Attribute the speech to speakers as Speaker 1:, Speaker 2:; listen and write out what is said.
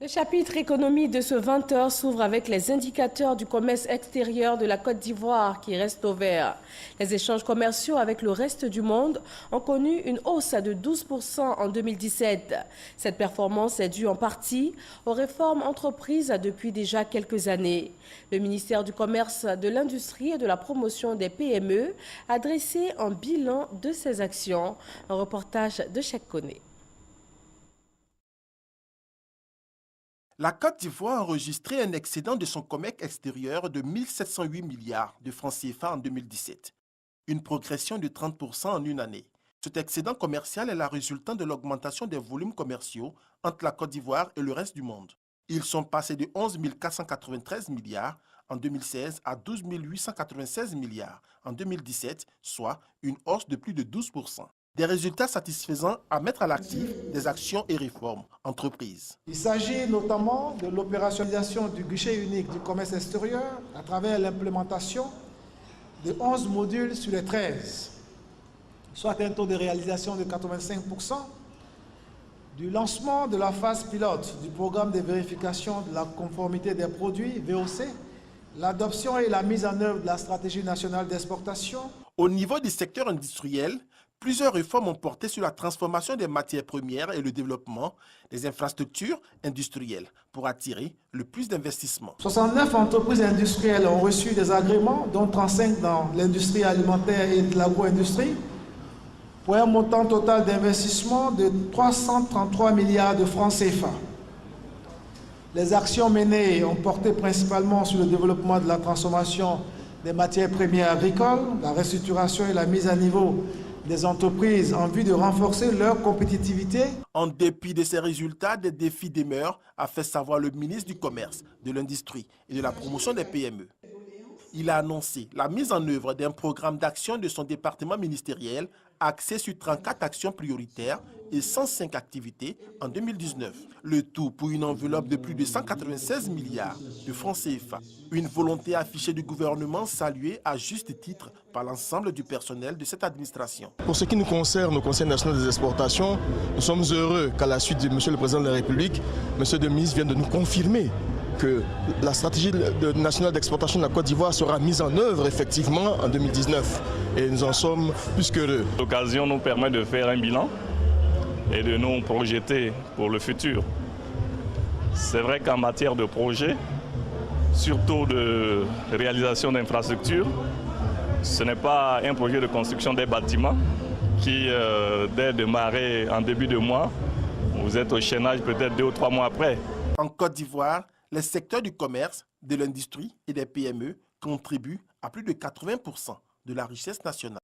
Speaker 1: Le chapitre économie de ce 20h s'ouvre avec les indicateurs du commerce extérieur de la Côte d'Ivoire qui restent au vert. Les échanges commerciaux avec le reste du monde ont connu une hausse de 12% en 2017. Cette performance est due en partie aux réformes entreprises depuis déjà quelques années. Le ministère du Commerce, de l'Industrie et de la Promotion des PME a dressé un bilan de ces actions. Un reportage de Cheikh Koné.
Speaker 2: La Côte d'Ivoire a enregistré un excédent de son commerce extérieur de 1 708 milliards de francs CFA en 2017, une progression de 30% en une année. Cet excédent commercial est la résultante de l'augmentation des volumes commerciaux entre la Côte d'Ivoire et le reste du monde. Ils sont passés de 11 493 milliards en 2016 à 12 896 milliards en 2017, soit une hausse de plus de 12%. Des résultats satisfaisants à mettre à l'actif des actions et réformes entreprises.
Speaker 3: Il s'agit notamment de l'opérationnalisation du guichet unique du commerce extérieur à travers l'implémentation de 11 modules sur les 13, soit un taux de réalisation de 85%, du lancement de la phase pilote du programme de vérification de la conformité des produits VOC, l'adoption et la mise en œuvre de la stratégie nationale d'exportation.
Speaker 2: Au niveau du secteur industriel, plusieurs réformes ont porté sur la transformation des matières premières et le développement des infrastructures industrielles pour attirer le plus d'investissements.
Speaker 3: 69 entreprises industrielles ont reçu des agréments, dont 35 dans l'industrie alimentaire et de l'agro-industrie, pour un montant total d'investissement de 333 milliards de francs CFA. Les actions menées ont porté principalement sur le développement de la transformation des matières premières agricoles, la restructuration et la mise à niveau des entreprises en vue de renforcer leur compétitivité.
Speaker 2: En dépit de ces résultats, des défis demeurent, a fait savoir le ministre du Commerce, de l'Industrie et de la Promotion des PME. Il a annoncé la mise en œuvre d'un programme d'action de son département ministériel axé sur 34 actions prioritaires et 105 activités en 2019. Le tout pour une enveloppe de plus de 196 milliards de francs CFA. Une volonté affichée du gouvernement saluée à juste titre par l'ensemble du personnel de cette administration.
Speaker 4: Pour ce qui nous concerne, au Conseil national des exportations, nous sommes heureux qu'à la suite de M. le Président de la République, M. le ministre vient de nous confirmer que la stratégie nationale d'exportation de la Côte d'Ivoire sera mise en œuvre effectivement en 2019. Et nous en sommes plus qu'heureux.
Speaker 5: L'occasion nous permet de faire un bilan et de nous projeter pour le futur. C'est vrai qu'en matière de projet, surtout de réalisation d'infrastructures, ce n'est pas un projet de construction des bâtiments qui, dès démarrer en début de mois, vous êtes au chaînage peut-être 2 ou 3 mois après.
Speaker 2: En Côte d'Ivoire, les secteurs du commerce, de l'industrie et des PME contribuent à plus de 80% de la richesse nationale.